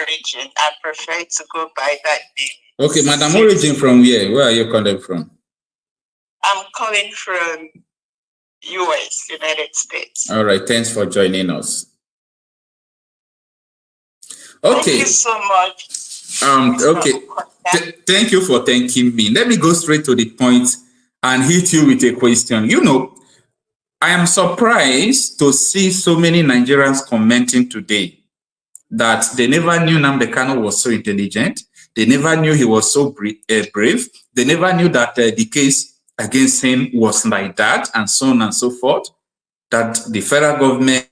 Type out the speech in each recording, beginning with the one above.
Origin. I prefer to go by that name. Okay, Madam Origin, from where? Where are you calling from? I'm calling from US, United States. All right, thanks for joining us. Okay. Thank you so much. Okay. Thank you for thanking me. Let me go straight to the point and hit you with a question. You know, I am surprised to see so many Nigerians commenting today that they never knew Nnamdi Kanu was so intelligent. They never knew he was so brave. They never knew that the case against him was like that, and so on and so forth, that the federal government,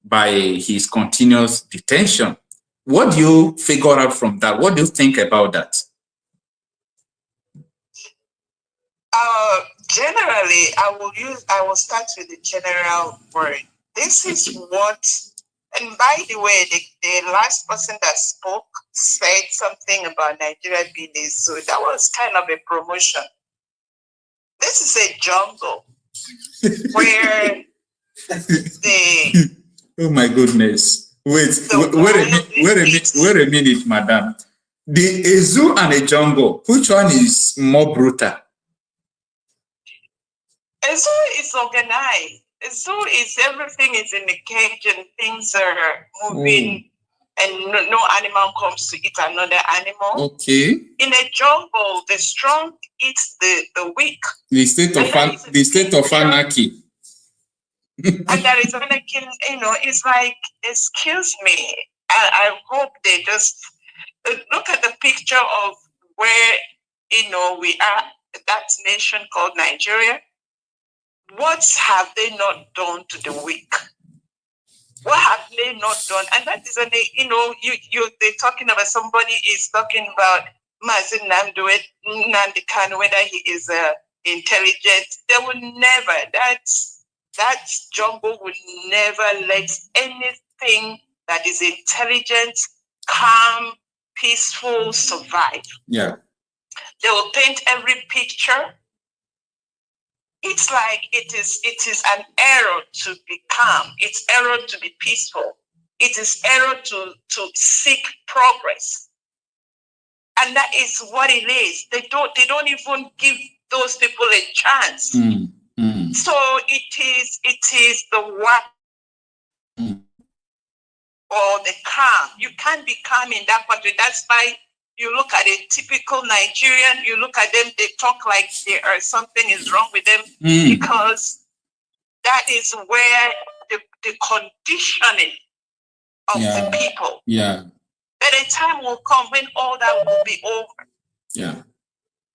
by his continuous detention. What do you figure out from that? What do you think about that? Generally, I will start with the general word. This is what, and by the way, the last person that spoke said something about Nigeria being a zoo. That was kind of a promotion. This is a jungle where the... Oh my goodness. Wait a minute, madam. A zoo and a jungle, which one is more brutal? A zoo is organized. A zoo is everything is in a cage and things are moving and no animal comes to eat another animal. Okay. In a jungle, the strong eats the weak. The state of anarchy. And there is anarchy, you know, it's like, excuse me, I hope they just look at the picture of where, you know, we are, that nation called Nigeria. What have they not done to the weak? What have they not done? And that is, you know, they're talking about, somebody is talking about Nnamdi Kanu, whether he is intelligent. They will never, that jungle would never let anything that is intelligent, calm, peaceful survive. Yeah. They will paint every picture. It's like it is an error to be calm. It's error to be peaceful. It is error to seek progress. And that is what it is. They don't even give those people a chance. So it is the what or the calm. You can't be calm in that country. That's why you look at a typical Nigerian, you look at them, they talk like something is wrong with them because that is where the conditioning of the people. Yeah. But a time will come when all that will be over. Yeah.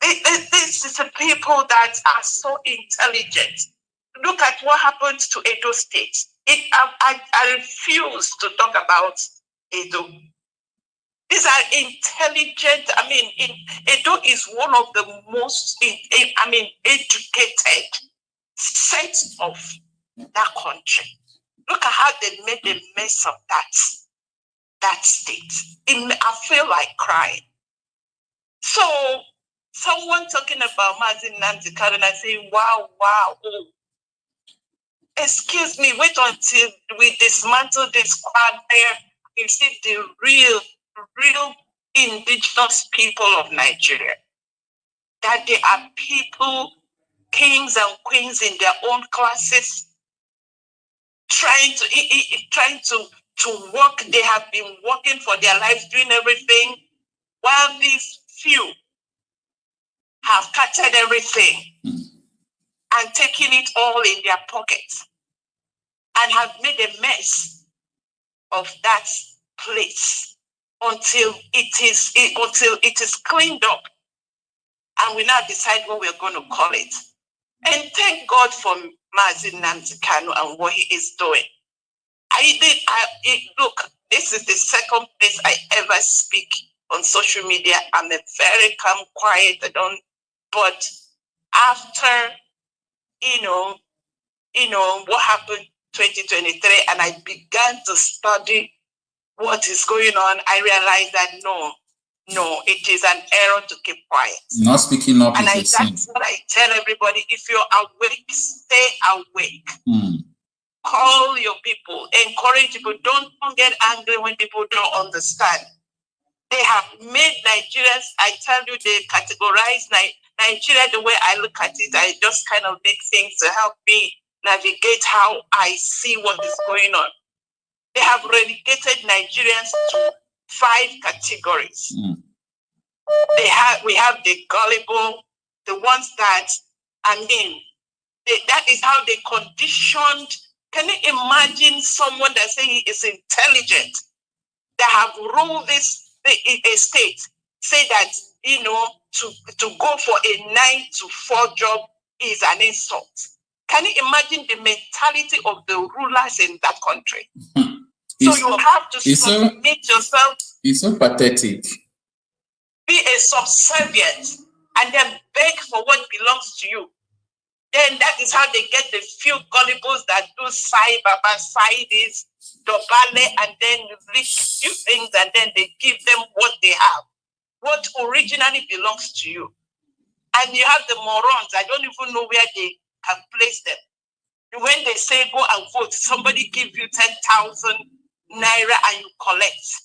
This is the people that are so intelligent. Look at what happened to Edo State. I refuse to talk about Edo. These are intelligent. I mean, Edo is one of the most, educated sets of that country. Look at how they made a mess of that state. I feel like crying. So, someone talking about Nnamdi Kanu and saying, wow, oh, excuse me, wait until we dismantle this crowd there. You see the real indigenous people of Nigeria. That they are people, kings and queens in their own classes, trying to work. They have been working for their lives, doing everything, while these few have cutted everything and taken it all in their pockets and have made a mess of that place until it is cleaned up, and we now decide what we're going to call it. And thank God for Nnamdi Kanu and what he is doing. Look, this is the second place I ever speak on social media. I'm a very calm, quiet. But after, what happened 2023, and I began to study what is going on, I realized that no, it is an error to keep quiet. Not speaking up and is a sin. That's what I tell everybody. If you're awake, stay awake. call your people, encourage people. Don't get angry when people don't understand. They have made Nigerians, I tell you, they categorize Nigeria the way I look at it. I just kind of make things to help me navigate how I see what is going on. They have relegated Nigerians to 5 categories. We have the gullible, the ones that, that is how they conditioned. Can you imagine someone that say he is intelligent, that have ruled this state, say that, to go for a 9-to-4 job is an insult? Can you imagine the mentality of the rulers in that country? So you have to submit yourself. It's so pathetic. Be a subservient and then beg for what belongs to you. Then that is how they get the few gullibles that do side this, dobale, and then rich few things, and then they give them what they have, what originally belongs to you. And you have the morons. I don't even know where they have placed them. When they say go and vote, somebody give you 10,000 naira and you collect.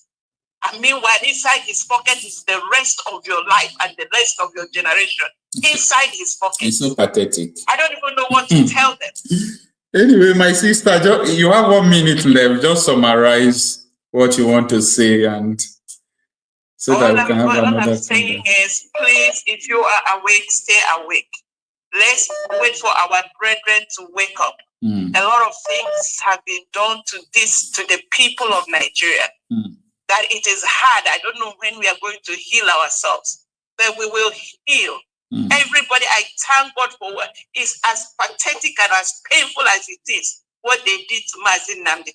And meanwhile, inside his pocket is the rest of your life and the rest of your generation. Inside his pocket. It's so pathetic. I don't even know what to tell them. Anyway, my sister, you have 1 minute left. Just summarize what you want to say, and so that we can have another. What I'm saying is, please, if you are awake, stay awake. Let's wait for our brethren to wake up. A lot of things have been done to the people of Nigeria. That it is hard. I don't know when we are going to heal ourselves, but we will heal. Everybody, I thank God for what is as pathetic and as painful as it is, what they did to Nnamdi,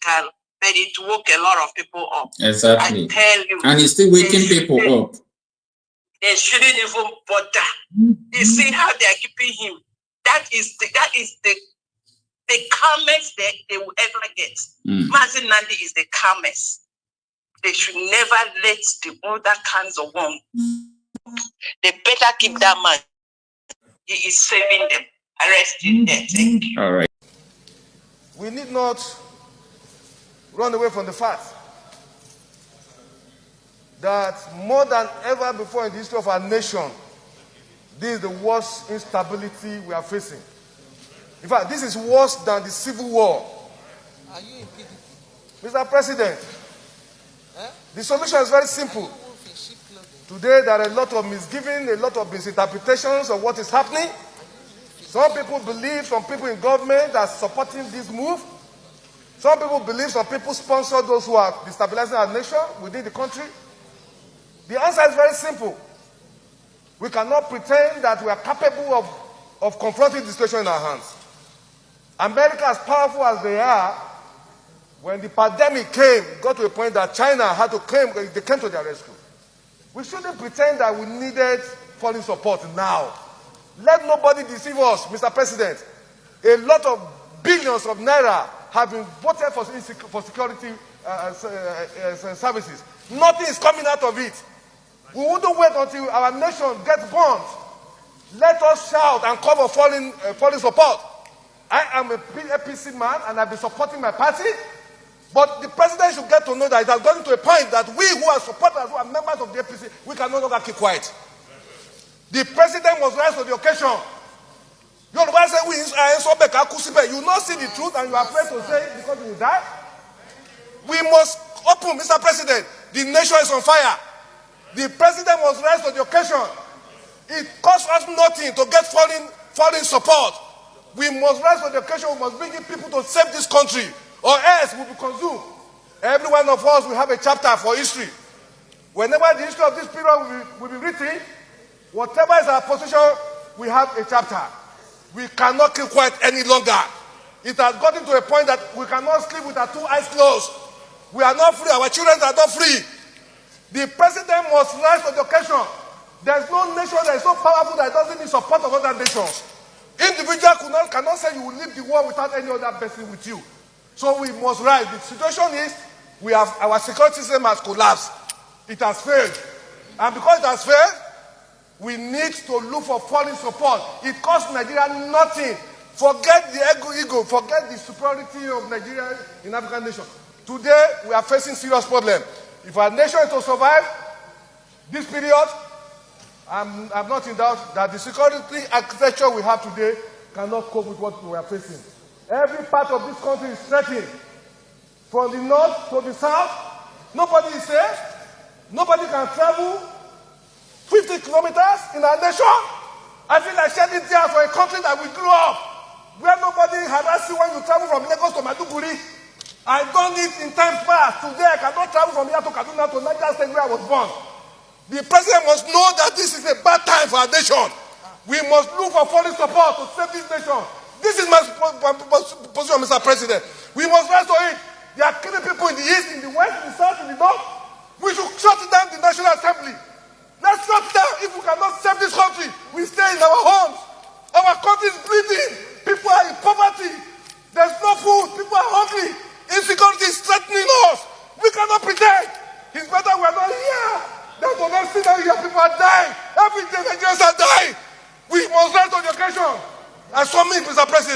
but it woke a lot of people up. Exactly. I tell you. And it's still waking people up. They shouldn't even bother. You see how they are keeping him. That is the calmest they will ever get. Nnamdi is the calmest. They should never let the other kinds of one. They better keep that man. He is saving them. Arrest him there. Thank you. All right. We need not run away from the fact that more than ever before in the history of our nation, this is the worst instability we are facing. In fact, this is worse than the Civil War. Are you in PDP? Mr. President, the solution is very simple. Today, there are a lot of misgiving, a lot of misinterpretations of what is happening. Some people believe, some people in government are supporting this move. Some people believe, some people sponsor those who are destabilizing our nation within the country. The answer is very simple. We cannot pretend that we are capable of confronting the situation in our hands. America, as powerful as they are, when the pandemic came, got to a point that China had to claim, they came to their rescue. We shouldn't pretend that we needed foreign support now. Let nobody deceive us, Mr. President. A lot of billions of naira have been voted for security services. Nothing is coming out of it. We wouldn't wait until our nation gets bombed. Let us shout and call for foreign support. I am a APC man and I've been supporting my party. But the president should get to know that it has gotten to a point that we who are supporters, who are members of the APC, we can no longer keep quiet. The president must rise to the occasion. You will not see the truth and you are afraid to say it because you will die. We must open, Mr. President. The nation is on fire. The president must rise to the occasion. It costs us nothing to get foreign support. We must rise to the occasion. We must bring in people to save this country, or else we will be consumed. Every one of us will have a chapter for history. Whenever the history of this period will be written, whatever is our position, we have a chapter. We cannot keep quiet any longer. It has gotten to a point that we cannot sleep with our 2 eyes closed. We are not free. Our children are not free. The president must rise to the occasion. There's no nation that is so powerful that doesn't need support of other nations. Individuals cannot say you will leave the war without any other person with you. So we must rise. The situation is our security system has collapsed. It has failed. And because it has failed, we need to look for foreign support. It costs Nigeria nothing Forget the ego, forget the superiority of Nigeria in African nation. Today, we are facing serious problem. If our nation is to survive this period, I'm not in doubt that the security architecture we have today cannot cope with what we are facing. Every part of this country is threatened. From the north to the south, nobody is safe. Nobody can travel 50 kilometers in our nation. I feel like shedding tears for a country that we grew up, where nobody harasses you when you travel from Lagos to Maiduguri. I've done it in times past. Today, I cannot travel from here to Kaduna to Niger State where I was born. The president must know that this is a bad time for our nation. We must look for foreign support to save this nation. This is my position, Mr. President. We must rise to it. They are killing people in the east, in the west, in the south, in the north. We should shut down the National Assembly. Let's shut down. If we cannot save this country, we stay in our homes. Our country is bleeding. People are in poverty. There's no food. People are hungry. Insecurity is threatening us. We cannot pretend. It's better we are not here than to not see that here. People are dying. Every day Nigerians are dying. We must rise to the occasion. As for me, Mr. President.